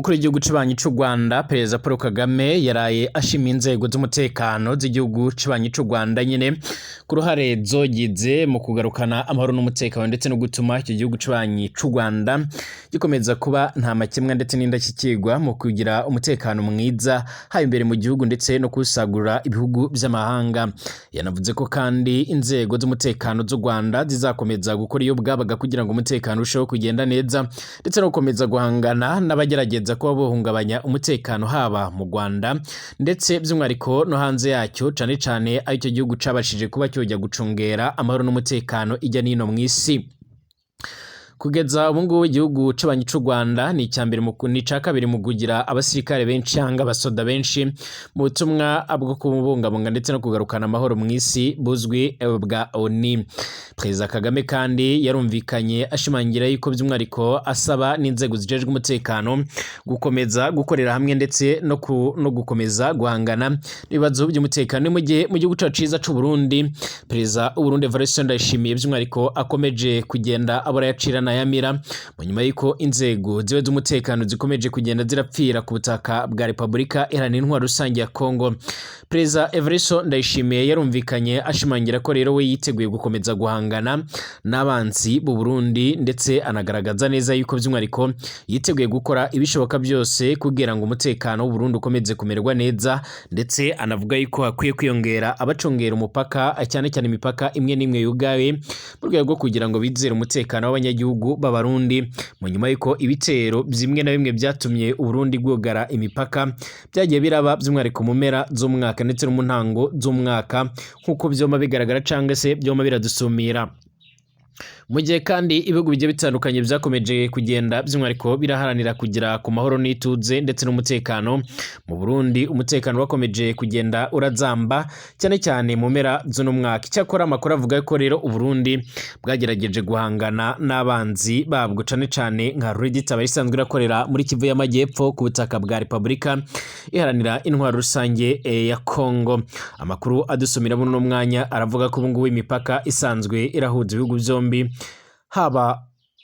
Umukuru w'igihugu cibanyi c'u Rwanda Perezida Paul Kagame yaraye ashima inzego z'umutekano z'igihugu cibanyi c'u Rwanda nyene ku ruhare zogize mu kugarukana amahoro n'umutekano ndetse no gutuma icyo gihugu cibanyi c'u Rwanda gikomeza kuba nta makemwa ndetse n'indashyikirwa mu kugira umutekano mwiza haba imbere mu gihugu ndetse no kusagura ibihugu by'amahanga. Yanavuze ko kandi inzego z'umutekano z'u Rwanda zizakomeza gukora iyo bwabaga kugira ngo umutekano urusheho kugenda neza ndetse no gukomeza guhangana n'abagerageza kuba bohungabanya umutekano haba mu Rwanda ndetse by'umwihariko no hanze yacyo cane cane aho icyo gihugu cabashije kuba cyojya gucungera amahoro n'umutekano ijya nino mw'isi. Kugeza ubu ngubu igihugu cibanyi c'u Rwanda ni icyambere ni ca kabiri mu kugira abasirikare benshi hanga abasoda benshi mu butumwa bwo kubungabunga ndetse no kugarukana amahoro mw'isi buzwi bwa ONU. Perezida Kagame kandi yarumvikanye ashimangira yuko by'umwihariko asaba n'inzego zijejwe umutekano gukomeza gukorera hamwe ndetse no gukomeza guhangana n'ibibazo by'umutekano mu gihe mu gihugu cacu ciza c'u Burundi. Perezida w'u Burundi Evariste Ndayishimiye by'umwihariko akomeje kugenda abora yacirana yamira mu nyuma y'uko inzego ziwe z'umutekano zikomeje kugenda zirapfira ku butaka bwa Repubulika Iharanira Intwaro Rusange ya Kongo. Perezida Evariste Ndayishimiye yarumvikanye ashimangira ko rero we yiteguye gukomeza guhangana n'abanzi b'u Burundi ndetse anagaragaza neza yuko by'umwihariko yiteguye gukora ibishoboka byose kugira ngo umutekano w'u Burundi ukomeze kumererwa neza ndetse anavuga yuko hakwiye kwiyongera abacungera umupaka cyane cyane imipaka imwe n'imwe yugawe mu rwego rwo kugira ngo bizere umutekano w'abanyagihugu b'Abarundi mu nyuma y'uko ibitero bimwe na bimwe byatumye u Burundi bwogara imipaka byagiye biraba by'umwihariko mu mpera z'umwaka ndetse no mu ntango z'umwaka nk'uko byoma bigaragara cyangwa se byoma biradusumira. Mu gihe kandi ibihugu bigiye bitandukanye byakomeje kugenda by'umwihariko biraharanira kugira ku mahoro n'ituze ndetse n'umutekano mu Burundi, umutekano wakomeje kugenda urazamba cyane cyane mu mpera z'uno mwaka. Icyakora amakuru avuga ko rero u Burundi bwagerageje guhangana n'abanzi babwo cane cane nka Rugitaba isanzwe irakorera muri Kivu y'Amajyepfo ku butaka bwa Repubulika Iharanira Intwaro Rusange ya Kongo. Amakuru adusumira muri uno mwanya aravuga ko ubu ngubu imipaka isanzwe irahuza ibihugu byombi haba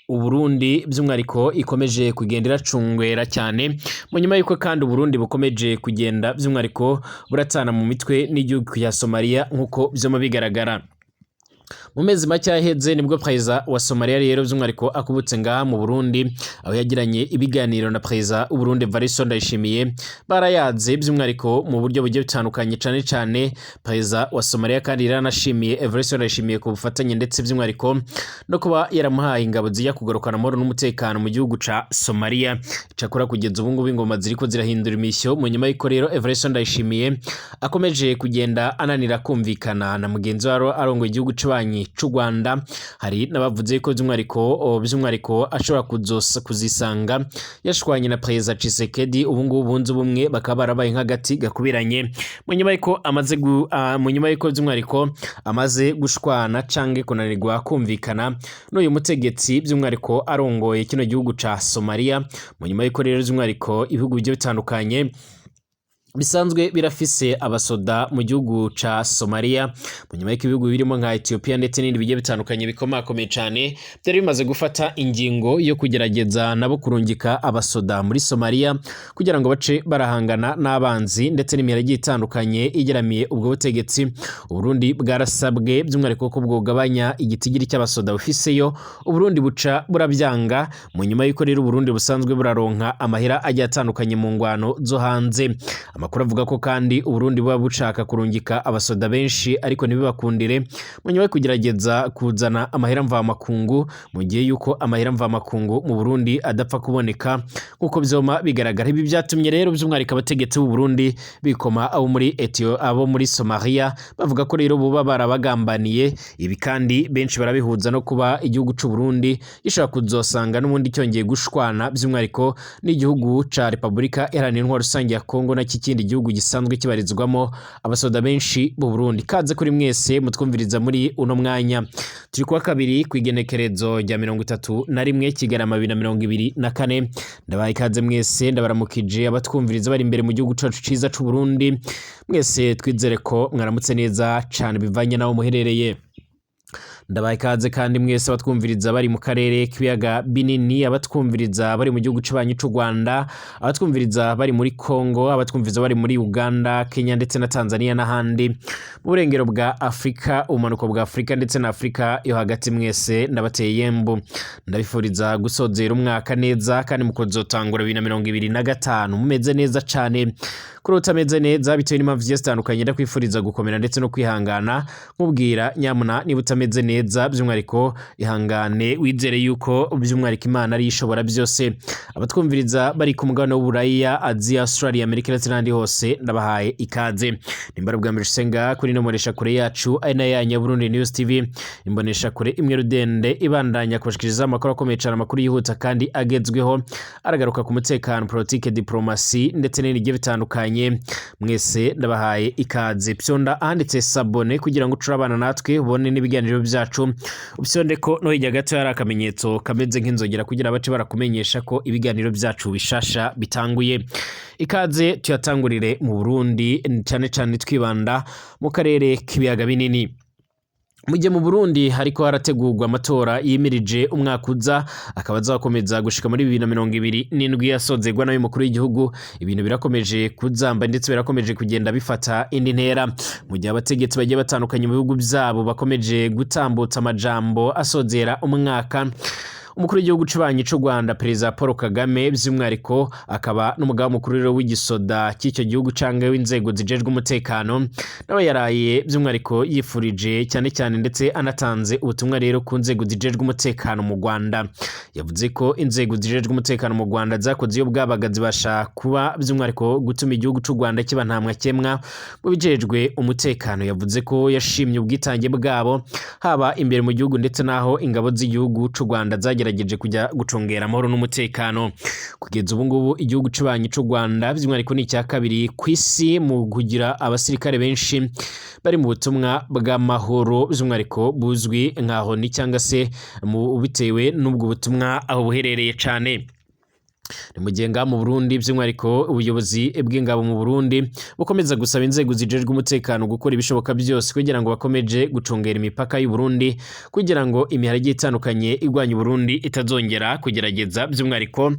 u Burundi by'umwihariko ikomeje kugenda iracungwera cyane mu nyuma y'uko kandi u Burundi bukomeje kugenda by'umwihariko buratana mu mitwe n'igihugu ya Somalia nk'uko byoma bigaragara. Mu mezi make aheze nibwo Perezida wa Somalia rero by'umwihariko akubutse ngaha mu Burundi aho yagiranye ibiganiro na Perezida w'u Burundi Evariste Ndayishimiye barayaze by'umwihariko mu buryo bugiye butandukanye cane cane. Perezida wa Somalia kandi yaranashimiye Evariste Ndayishimiye ku bufatanye ndetse by'umwihariko no kuba yaramuhaye ingabo zijya kugarukana amahoro n'umutekano mu gihugu ca Somalia. Cakora kugeza ubu ngubu ingoma ziriko zirahindura imishyo mu nyuma y'uko rero Evariste Ndayishimiye akomeje kugenda ananira kumvikana na mugenzi waro arongoye igihugu cibanyi c'u Rwanda. Hari n'abavuze ko by'umwihariko ashobora kuzisanga yashwanye na Perezida Tshisekedi ubu ngubu bunze ubumwe bakaba barabaye nk'agati gakubiranye mu nyuma y'uko by'umwihariko amaze gushwana canke kunanirwa kumvikana n'uyu mutegetsi by'umwihariko arongoye kino gihugu ca Somalia mu nyuma y'uko rero by'umwihariko ibihugu bigiye bitandukanye bisanzwe birafise abasoda mu gihugu ca Somalia mu nyuma y'iko ibihugu birimo nka Ethiopia ndetse n'ibindi bigiye bitandukanye bikomakomeye cyane byari bimaze gufata ingingo yo kugerageza nabo kurungika abasoda muri Somalia kugira ngo bace barahangana n'abanzi ndetse n'imihera igiye itandukanye igeramiye ubwo butegetsi. U Burundi bwarasabwe by'umwihariko ko bwogabanya igitigiri cy'abasoda bufiseyo, u Burundi buca burabyanga mu nyuma y'uko rero u Burundi busanzwe buraronka amahera agiye atandukanye mu ngwano zo hanze. Amakuru avuga ko kandi u Burundi buba bushaka kurungika abasoda benshi ariko ntibibakundire mu nyuma yo kugerageza kuzana amahera mvamakungu mu gihe yuko amahera mvamakungu mu Burundi adapfa kuboneka kuko byoma bigaragara. Ibi byatumye rero by'umwihariko abategetsi b'u Burundi bikoma abo muri Somalia bavuga ko rero buba barabagambaniye. Ibi kandi benshi barabihuza no kuba igihugu c'u Burundi gishobora kuzosanga n'ubundi cyongeye gushwana by'umwihariko n'igihugu ca Repubulika Iharanira Intwaro Rusange ya Kongo na ikindi gihugu gisanzwe kibarizwamo abasoda benshi mu Burundi. Kaze kuri mwese mutwumviriza muri uno mwanya turi kuwa kabiri kwigenekerezo rya 31 Kigarama 2024. Ndabaye kaze mwese ndabaramukije abatwumviriza bari imbere mu gihugu cacu ciza c'u Burundi. Mwese twizere ko mwaramutse neza cyane bivanye naho muherereye. Ndabaye ikaze kandi mwese abatwumviriza bari mu karere k'ibiyaga binini, abatwumviriza bari mu gihugu c'ubanyi c'u Rwanda, abatwumviriza bari muri Kongo, abatwumviriza bari muri Uganda, Kenya ndetse na Tanzania n'ahandi mu burengero bwa Afrika, ubumanuko bwa Afrika ndetse na Afrika yo hagati. Mwese ndabateye yembo, ndabifuriza gusozera umwaka neza kandi mukuzotangura 2025 mumeze neza cane. Kuri utameze neza bitewe n'impamvu zitandukanye, ndakwifuriza gukomera ndetse no kwihangana, nkubwira nyamuna niba utameze neza by'umwariko ihangane, wizere yuko by'umwariko Imana ari ishobora byose. Abatwumviriza bari ku mugabane w'Uburaya, Asia, Australia, Amerika ndetse n'andi hose, ndabahaye ikaze. Nimbara bwa mbere usenga kuri no moresha kure yacu ari na ya Burundi News TV, imbonesha kure imwe rudende ibandanya kubashikiriza amakuru akomeye cyane, amakuru yihuta kandi agezweho, aragaruka ku mutekano, politique, diplomasi ndetse n'ibindi bitandukanye. Mwese ndabahaye ikaze. Pyonda ahanditse sabone kugira ngo turabana natwe ubone n'ibiganiro byacu, upyonde ko no hirya gato yari akamenyetso kameze nk'inzogera kugira abace barakumenyesha ko ibiganiro byacu bishasha bitanguye. Ikaze tuyatangurire mu Burundi, cyane cyane twibanda mu karere k'ibiyaga binini. Mujye mu Burundi hariko harategurwa amatora yimirije umwaka uza, akaba azakomeza gushika muri 2027 yasozegwa nayo mukuru w'igihugu. Ibintu birakomeje kuzamba ndetse birakomeje kugenda bifata indi ntera, mu gihe abategetsi bagiye batandukanye mu bihugu byabo bakomeje gutambutsa amajambo asozera umwaka. Umukuru w'igihugu c'ubanyi c'u Rwanda Perezida Paul Kagame by'umwariko akaba n'umugaba mukuru w'igisoda cy'icyo gihugu canke w'inzego zijejwe umutekano, nawe yaraye by'umwariko yifurije cyane cyane ndetse anatanze ubutumwa rero ku nzego zijejwe umutekano mu Rwanda. Yavuze ko inzego zijejwe umutekano mu Rwanda zakoze iyo bwabaga zibasha kuba by'umwariko gutuma igihugu c'u Rwanda kiba ntamwa kemwa mu bijejwe umutekano. Yavuze ko yashimye ubwitange bwabo haba imbere mu gihugu ndetse naho ingabo z'igihugu c'u Rwanda zagerageje kujya gucungera amahoro n'umutekano. Kugeza ubu ngubu igihugu c'ubanyi c'u Rwanda by'umwariko ni icya kabiri ku isi mu kugira abasirikare benshi bari mu butumwa bw'amahoro, by'umwariko buzwi nkaho ni cyangwa se mu bitewe n'ubwo butumwa aho buherereye cyane. Nimugenga mu Burundi by'umwariko ubuyobozi bw'ingabo mu Burundi bukomeza gusaba inzego zijejwe umutekano gukora ibishoboka byose kugira ngo bakomeje gucungera imipaka y'u Burundi, kugira ngo imiharage itandukanye igwanya Burundi itazongera kugerageza by'umwariko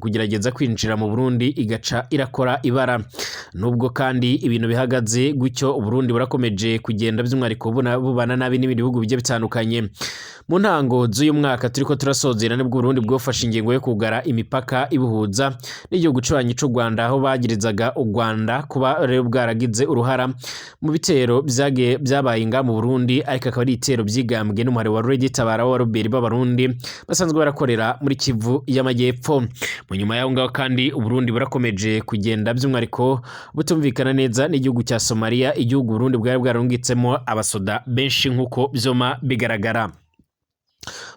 kugerageza kwinjira mu Burundi igaca irakora ibara. Nubwo kandi ibintu bihagaze gutyo, Burundi burakomeje kugenda by'umwariko bubana nabi n'ibindi bihugu bigiye bitandukanye. Mu ntango z'uyu mwaka turiko turasozera nibwo Burundi bwofashe ingingo yo kugara imipaka ibuhuza n'igihugu c'ubanyi c'u Rwanda, aho bagirizaga u Rwanda kuba rero bwaragize uruhara mu bitero byabaye nga mu Burundi, ariko akaba ari itero byigambwe n'umuhari wa Tabara wa Robert b'Abarundi basanzwe barakorera muri Kivu y'Amajyepfo. Mu nyuma yaho ngaho kandi Burundi burakomeje kugenda by'umwariko butumvikana neza n'igihugu cya Somalia, igihugu Burundi bwari bwarungitsemo abasoda benshi nk'uko byoma bigaragara.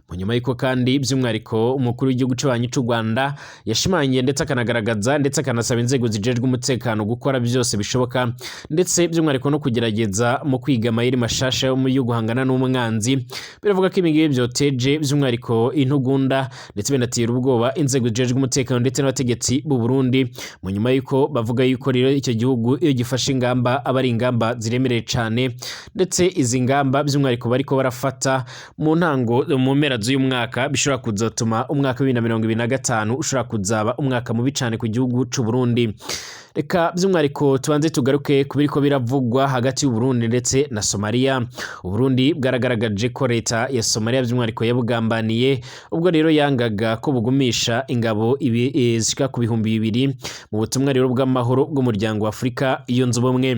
Mu nyuma y'uko kandi by'umwariko umukuru w'igihugu c'ubanyi c'u Rwanda yashimangiye ndetse akanagaragaza ndetse akanasaba inzego zijejwe umutekano gukora byose bishoboka, ndetse by'umwariko no kugerageza mu kwiga amayeri mashasha yo guhangana n'umwanzi. Biravuga ko ibingibi byoteje by'umwariko intugunda ndetse binatira ubwoba inzego zijejwe umutekano ndetse n'abategetsi b'u Burundi. Mu nyuma y'uko bavuga yuko rero icyo gihugu iyo gifashe ingamba aba ari ingamba ziremereye cyane, ndetse izi ngamba by'umwariko bariko barafata mu ntango mu mpera z'uyu mwaka bishobora kuzatuma umwaka wa 2025 ushobora kuzaba umwaka mubi cyane ku gihugu c'u Burundi. Reka by'umwariko tubanze tugaruke kubiriko biravugwa hagati y'u Burundi ndetse na Somalia. U Burundi bwaragaragaje ko leta ya Somalia by'umwariko yabugambaniye, ubwo rero yangaga ko bugumisha ingabo zishika ku 2,000 mu butumwa rero bw'amahoro bw'umuryango wa Afrika yunze ubumwe.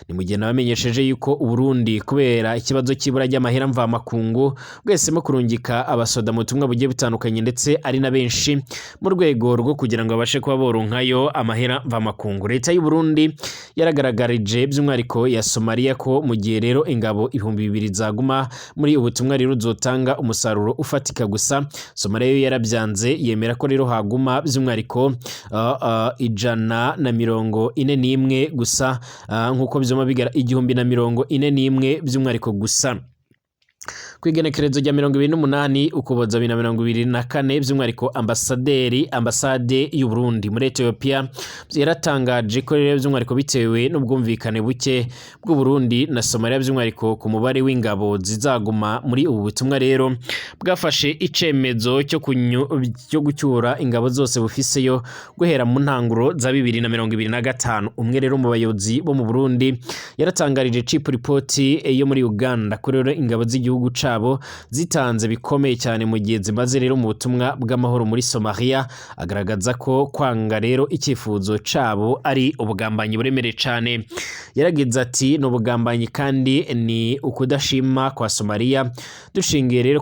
Ni mu gihe nabamenyesheje yuko u Burundi kubera ikibazo cy'ibura ry'amahera mva makungu bwesemo kurungika abasoda mu butumwa bugiye bitandukanye, ndetse ari na benshi mu rwego rwo kugira ngo babashe kuba boronkayo amahera mva makungu. Leta y'u Burundi yaragaragarije by'umwariko ya Somalia ko mu gihe rero ingabo 2,000 zaguma muri ubutumwa rero zotanga umusaruro ufatika gusa, Somalia yo yarabyanze yemera ko rero haguma by'umwariko 141 gusa, nkuko bizoma bigara 141 by'umwariko gusa. kwigenekerezo rya 28 ukuboza 2024 by'umwihariko ambasade y'u Burundi muri Ethiopia yaratangaje ko rero by'umwihariko bitewe n'ubwumvikane buke bw'u Burundi na Somalia by'umwihariko ku mubare w'ingabo zizaguma muri ubu butumwa rero bwafashe icemezo cyo gucyura ingabo zose bufiseyo guhera mu ntanguro za 2025. Umwe rero mu bayobozi bo mu Burundi yaratangarije chip report yo muri Uganda ko rero ingabo z'igihugu cabo zitanze bikomeye cyane mu gihe zimaze rero mu butumwa bw'amahoro muri Somalia, agaragaza ko kwanga rero icyifuzo cabo ari ubugambanyi buremere cyane. Yaragize ati no bugambanyi kandi ni ukudashima kwa Somalia dushingiye rero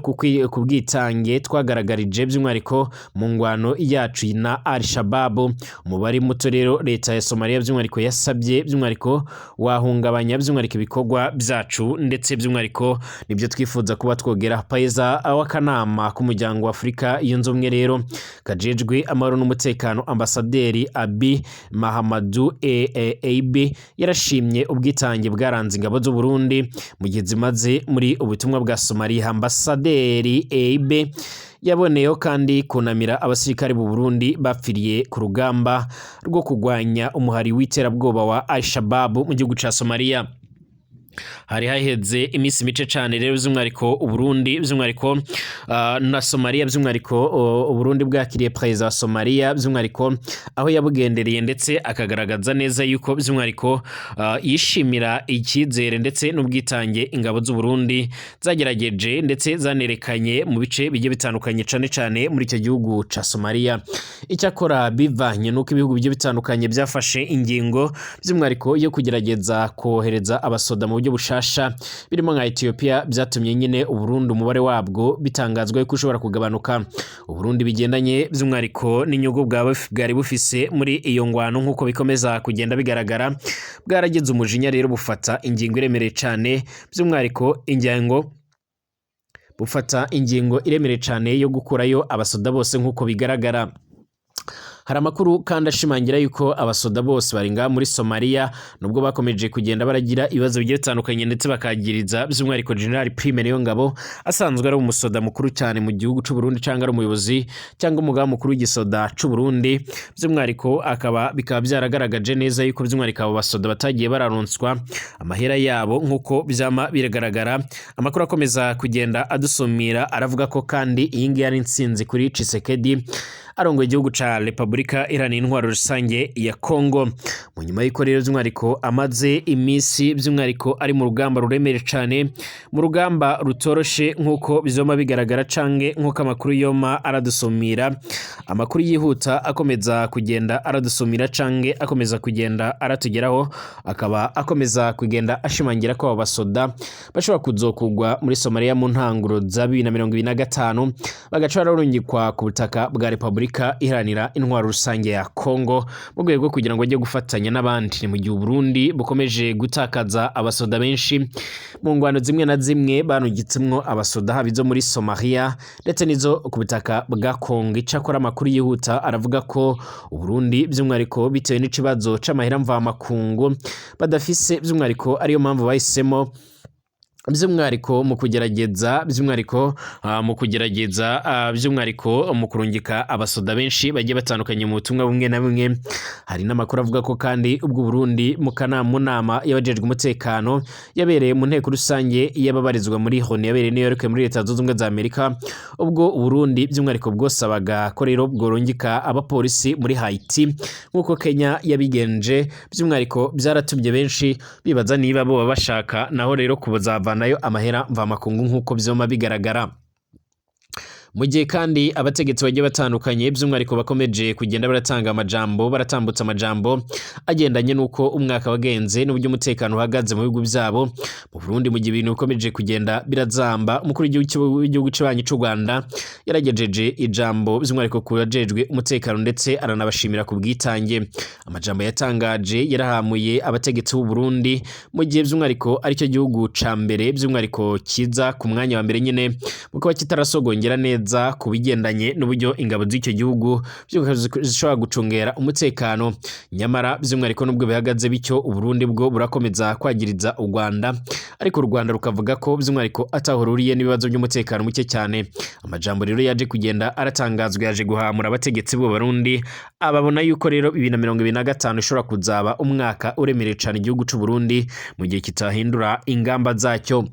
kubwitange twagaragarije by'umwihariko mu ngwano yacu na Al-Shabaab. Umubare muto rero leta ya Somalia by'umwihariko yasabye by'umwihariko wahungabanya by'umwihariko ibikorwa byacu ndetse by'umwihariko nibyo twifuza kuba twogera. Paiza w'akanama k'umuryango wa Afrika yunze ubumwe rero kajejwe amahoro n'umutekano ambasaderi Abi Mahamadou Eibe yarashimye ubwitange bwaranze ingabo z'u Burundi mu gihe zimaze muri ubutumwa bwa Somalia. Ambasaderi Eibe yaboneyeho kandi kunamira abasirikare b'u Burundi bapfiriye ku rugamba rwo kugwanya umuhari w'iterabwoba wa Al-Shabaab mu gihugu ca Somalia. Hari haheze imisi mice cyane rero by'umwihariko u Burundi by'umwihariko na Somalia by'umwihariko u Burundi bwakiriye President wa Somalia by'umwihariko aho yabugendereye ndetse akagaragaza neza yuko by'umwihariko yishimira ikizere ndetse n'ubwitange ingabo z'u Burundi zagerageje ndetse zanerekanye mu bice bigiye bitandukanye cyane muri icyo gihugu ca Somalia. Icyakora bivanye nuko ibihugu bigiye bitandukanye byafashe ingingo by'umwihariko yo kugerageza kohereza abasoda mu buryo bushasha birimo nka Ethiopia, byatumye nyine u Burundi umubare wabwo bitangazwa ko ushobora kugabanuka. U Burundi bigendanye by'umwihariko n'inyungu bwari bufise muri iyo ngwano nk'uko bikomeza kugenda bigaragara, bwaragize umujinya rero bufata ingingo iremereye cyane by'umwihariko ingingo iremereye cyane yo gukurayo abasoda bose nk'uko bigaragara. Hari amakuru kandi ashimangira yuko abasoda bose baringa muri Somalia nubwo bakomeje kugenda baragira ibibazo bigiye bitandukanye ndetse bakagiriza by'umwihariko General Prime niyo ngabo asanzwe ari umusoda mukuru cyane mu gihugu cy'u Burundi cyangwa ari umuyobozi cyangwa umugaba mukuru w'igisoda cy'u Burundi by'umwihariko bikaba byaragaragaje neza yuko by'umwihariko abo basoda batagiye bararonswa amahera yabo nk'uko byama biragaragara. Amakuru akomeza kugenda adusumira aravuga ko kandi iyi ngiyi ari intsinzi kuri Tshisekedi arongoye igihugu ca Repubulika Iharanira Intwaro Rusange ya Kongo. Mu nyuma y'uko rero by'umwihariko amaze imisi by'umwihariko ari mu rugamba ruremere cyane, mu rugamba rutoroshe nk'uko bizoma bigaragara canke nk'uko amakuru yoma aradusumira, amakuru yihuta akomeza kugenda aradusumira canke akomeza kugenda aratugeraho, akaba akomeza kugenda ashimangira ko abo basoda bashobora kuzokugwa muri Somalia mu ntanguro za 2025 bagaca bararungikwa ku butaka bwa Repubulika Iharanira Intwaro Rusange ya Kongo mu rwego kugira ngo ajye gufatanya n'abandi. Mu gihe u Burundi bukomeje gutakaza abasoda benshi mu ngwano zimwe na zimwe banugitsemwo abasoda habizo muri Somalia ndetse nizo ku butaka bwa Kongo. Icakora amakuru yihuta aravuga ko u Burundi by'umwihariko bitewe n'ikibazo c'amahera mvamakungu badafise by'umwihariko ariyo mpamvu bahisemo by'umwihariko mu kugerageza mu kurungika abasoda benshi bagiye batandukanye mu butumwa bumwe na bumwe. Hari n'amakuru avuga ko kandi ubwo Burundi mu nama y'abajejwe umutekano yabereye mu nteko rusange y'ababarizwa muri ONU yabereye New York muri Leta Zunze Ubumwe za Amerika, ubwo Burundi by'umwihariko bwosabaga ko rero bworungika abapolisi muri Haiti nk'uko Kenya yabigenje. By'umwihariko byaratumye benshi bibaza niba bo bashaka naho rero kubuzava nayo amahera mvamakungu nk'uko byoma bigaragara. Mu gihe kandi abategetsi bagiye batandukanye by'umwihariko bakomeje kugenda baratambutsa amajambo agendanye nuko umwaka wagenze n'uburyo umutekano uhagaze mu bihugu byabo. Mu Burundi mu gihe ibintu bikomeje kugenda birazamba, umukuru w'igihugu cy'ubanyi cy'u Rwanda yaragejeje ijambo by'umwihariko ku bajejwe umutekano ndetse aranabashimira ku bwitange. Amajambo yatangaje yarahamuye abategetsi b'u Burundi mu gihe by'umwihariko aricyo gihugu ca mbere by'umwihariko kiza ku mwanya wa mbere nyine kuko kitarasogongera neza neza ku bigendanye n'uburyo ingabo z'icyo gihugu zishobora gucungera umutekano. Nyamara by'umwihariko nubwo bihagaze bityo, Uburundi bwo burakomeza kwagiriza u Rwanda, ariko u Rwanda rukavuga ko by'umwihariko atahururiye n'ibibazo by'umutekano muke cyane. Amajambo rero yaje kugenda aratangazwa, yaje guhamura abategetsi b'u Burundi, ababona yuko rero 2025 ishobora kuzaba umwaka uremereye cyane igihugu cy'u Burundi mu gihe kitahindura ingamba zacyo.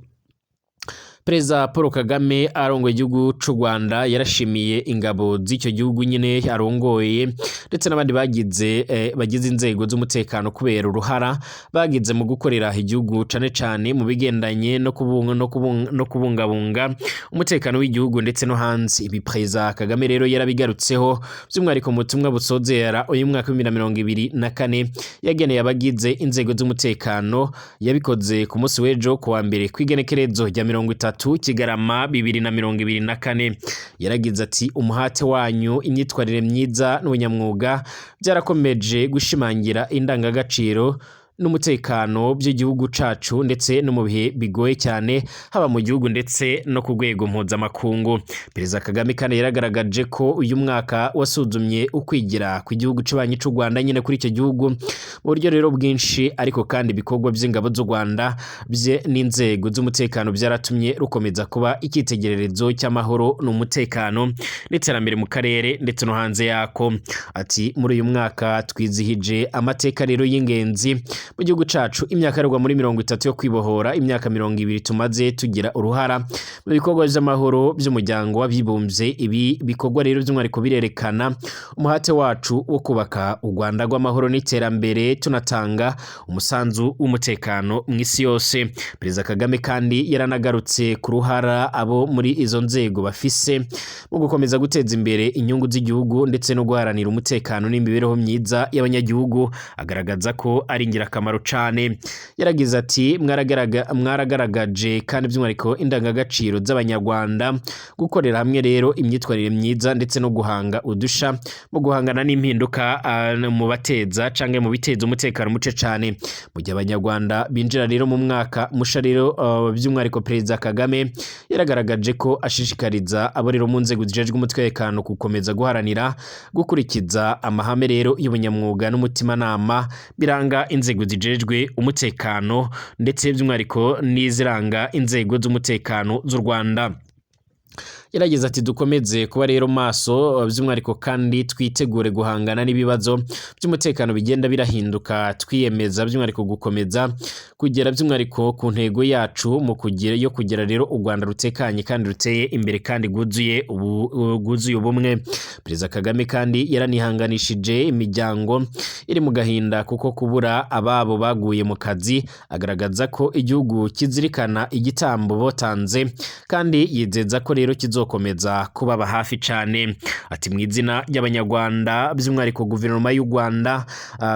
Perezida Paul Kagame arongoye igihugu cy'u Rwanda yarashimiye ingabo z'icyo gihugu nyine arongoye ndetse n'abandi bagize inzego z'umutekano kubera uruhara bagize mu gukorera igihugu cane mu bigendanye no kubungabunga umutekano w'igihugu ndetse no hanze. Ibi Perezida Kagame rero yarabigarutseho by'umwihariko mu butumwa busozera uyu mwaka 2024 yageneye abagize inzego z'umutekano. Yabikoze ku munsi w'ejo kuwa mbere kw'igenekerezo rya 30 Kigarama 2024. Yaragize ati umuhate wanyu, imyitwarire myiza n'ubunyamwuga byarakomeje gushimangira indangagaciro n'umutekano by'igihugu cacu ndetse no mu bihe bigoye cyane haba mu gihugu ndetse no ku rwego mpuzamakungu. Perezida Kagame kandi yaragaragaje ko uyu mwaka wasuzumye ukwigira ku gihugu cy'ubanyi cy'u Rwanda nyine kuri icyo gihugu mu buryo rero bwinshi, ariko kandi ibikorwa by'ingabo z'u Rwanda bye n'inzego z'umutekano byaratumye rukomeza kuba icyitegererezo cy'amahoro n'umutekano n'iterambere mu karere ndetse no hanze yako. Ati muri uyu mwaka twizihije amateka rero y'ingenzi mu gihugu cacu, imyaka yarugwa muri 30 yo kwibohora, imyaka 20 tumaze tugira uruhara mu bikorwa by'amahoro by'umuryango w'abibumbye. Ibi bikorwa rero by'umwihariko birerekana umuhate wacu wo kubaka u Rwanda rw'amahoro n'iterambere, tunatanga umusanzu w'umutekano mu isi yose. Perezida Kagame kandi yaranagarutse ku ruhara abo muri izo nzego bafise mu gukomeza guteza imbere inyungu z'igihugu ndetse no guharanira umutekano n'imibereho myiza y'abanyagihugu, agaragaza ko ari ingirakamaro cyane. Yaragize ati mwaragaragaje kandi by'umwihariko indangagaciro z'abanyarwanda, gukorera hamwe rero imyitwarire myiza ndetse no guhanga udusha mu guhangana n'impinduka mu bateza canke mu biteza umutekano muce cyane. Mu gihe abanyarwanda binjira rero mu mwaka musha rero by'umwihariko Perezida Kagame yaragaragaje ko ashishikariza abo rero mu nzego zijejwe umutekano gukomeza guharanira gukurikiza amahame rero y'ubunyamwuga n'umutimanama biranga inzego zijejwe umutekano ndetse by'umwihariko n'iziranga inzego z'umutekano z'u Rwanda. Yarageze ati dukomeze kuba rero maso by'umwihariko kandi twitegure guhangana n'ibibazo by'umutekano bigenda birahinduka, twiyemeza by'umwihariko gukomeza kugera by'umwihariko ku ntego yacu mu kugira rero u Rwanda rutekanye kandi ruteye imbere kandi guzuye ubumwe. Perezida Kagame kandi yaranihanganishije imiryango iri mu gahinda kuko kubura ababo baguye mu kazi, agaragaza ko igihugu kizirikana igitambo botanze kandi yizeza ko rero kizokomeza kubaba hafi cyane. Ati mu izina ry'abanyarwanda by'umwihariko guverinoma y'u Rwanda,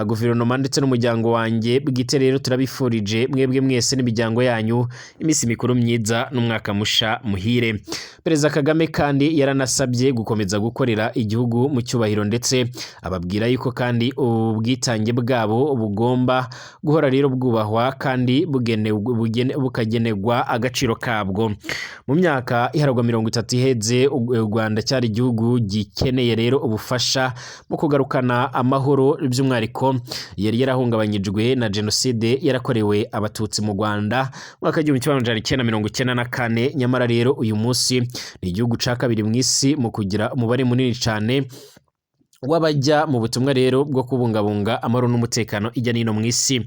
guverinoma ndetse n'umuryango wanjye bwite rero turabifurije mwebwe mwese n'imiryango yanyu iminsi mikuru myiza n'umwaka musha muhire. Perezida Kagame kandi yaranasabye gukomeza gukorera igihugu mu cyubahiro ndetse ababwira yuko kandi ubwitange bwabo bugomba guhora rero bwubahwa kandi bukagenerwa agaciro kabwo. Mu myaka iharagwa 30 iheze u Rwanda cyari igihugu gikeneye rero ubufasha mu kugarukana amahoro by'umwihariko yari yarahungabanyijwe na jenoside yarakorewe abatutsi mu Rwanda mu mwaka 1994. Nyamara rero uyu munsi ni igihugu ca kabiri mu isi mu kugira umubare munini cyane wabajya mu butumwa rero bwo kubungabunga amahoro n'umutekano ijya nino mu isi.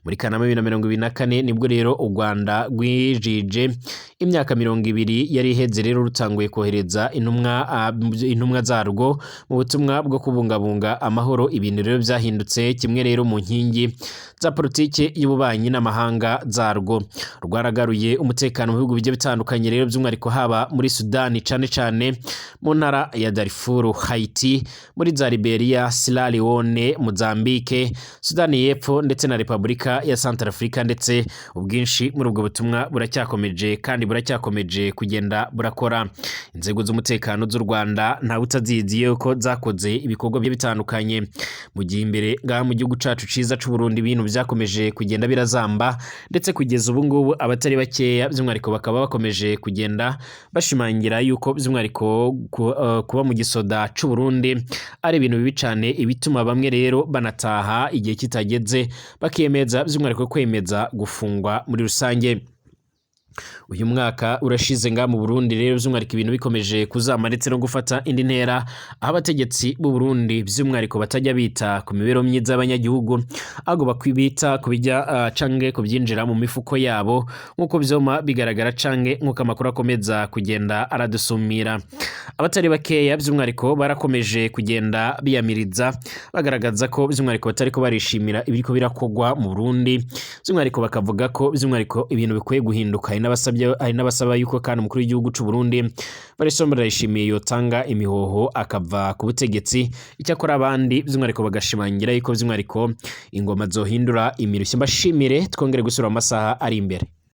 Muri Kanama 2024 nibwo rero u Rwanda rwijije imyaka 20 yari iheze rero rutanguye kohereza intumwa zarwo mu butumwa bwo kubungabunga amahoro. Ibintu rero byahindutse kimwe rero mu nkingi za politike y'ububanyi n'amahanga zarwo. Rwaragaruye umutekano mu bihugu bigiye bitandukanye rero by'umwihariko haba muri Sudani cyane mu ntara ya Darfur, Haiti, muri za Liberia, Sierra Leone, Mozambique, Sudani y'Epfo ndetse na Repubulika ya Centrafrica, ndetse ubwinshi muri ubwo butumwa buracyakomeje kandi buracyakomeje kugenda burakora. Inzego z'umutekano z'u Rwanda nta utaziziye ko zakoze ibikorwa bye bitandukanye mu gihe imbere ngaha mu gihugu cacu ciza c'u Burundi ibintu vyakomeje kugenda birazamba, ndetse kugeza ubu ngubu abatari bakeya by'umwihariko bakaba bakomeje kugenda bashimangira yuko by'umwihariko kuba mu gisoda c'u Burundi ari ibintu bibi cane, ibituma bamwe rero banataha igihe kitageze bakemeza by'umwihariko kwemeza gufungwa muri rusange. Uyu mwaka urashize nga mu Burundi rero by'umwihariko ibintu bikomeje kuzama ndetse no gufata indi ntera, aho abategetsi b'u Burundi by'umwihariko batajya bita ku mibereho myiza y'abanyagihugu, ahubwo bakwibita kubijya canke kubyinjira mu mifuko yabo, nk'uko vyoma bigaragara canke nk'uko amakuru akomeza kugenda aradusumira. Abatari bakeya by'umwihariko barakomeje kugenda biyamiriza bagaragaza ko by'umwihariko batariko barishimira ibiriko birakogwa mu Burundi, by'umwihariko bakavuga ko by'umwihariko ibintu bikwiye guhinduka. Hari n'abasaba yuko kandi umukuru w'igihugu c'u Burundi Variston Ndayishimiye yotanga imihoho akava ku butegetsi, icyakora abandi by'umwihariko bagashimangira yuko by'umwihariko ingoma zohindura imirushyo. Mbashimire, twongere gusura mu masaha ari imbere.